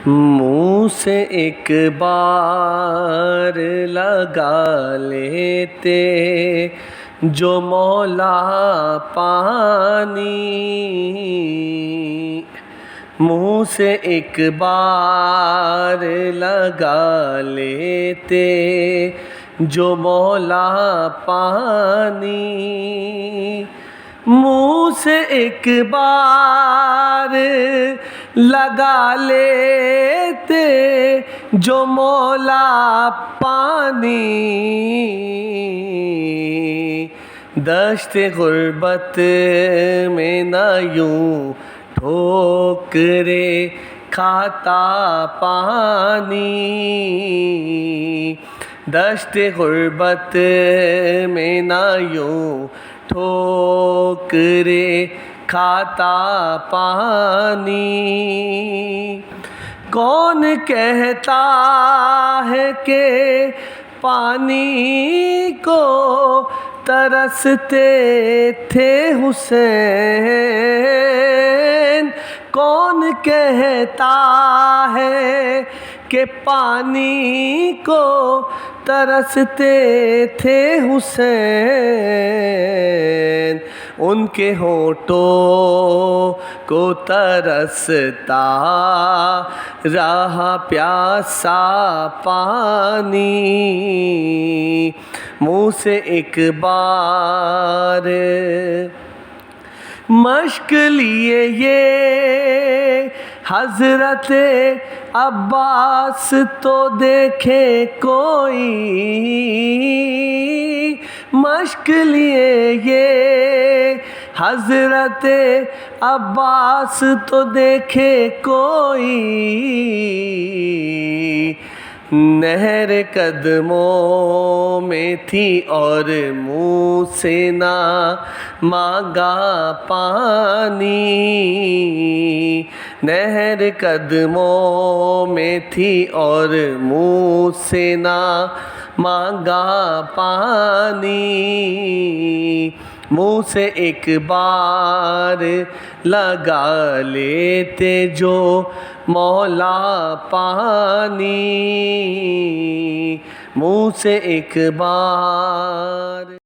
منہ سے ایک بار لگا لیتے جو مولا پانی، منہ سے ایک بار لگا لیتے جو مولا پانی، منہ سے ایک بار لگا لیتے جو مولا پانی، دشت غربت میں نہ یوں ٹھوکرے کھاتا پانی، دشت غربت میں نہ یوں ٹھوکرے کھاتا پانی، کون کہتا ہے کہ پانی کو ترستے تھے حسین، کون کہتا ہے کہ پانی کو ترستے تھے حسین، ان کے ہونٹوں کو ترستا رہا پیاسا پانی، منہ سے ایک بار مشق لیے یہ حضرت عباس تو دیکھے کوئی، مشق لیے یہ حضرت عباس تو دیکھے کوئی، نہر قدموں میں تھی اور منہ سے نہ مانگا پانی، نہر قدموں میں تھی اور منہ سے نہ مانگا پانی، منہ سے ایک بار لگا لیتے جو مولا پانی، منہ سے ایک بار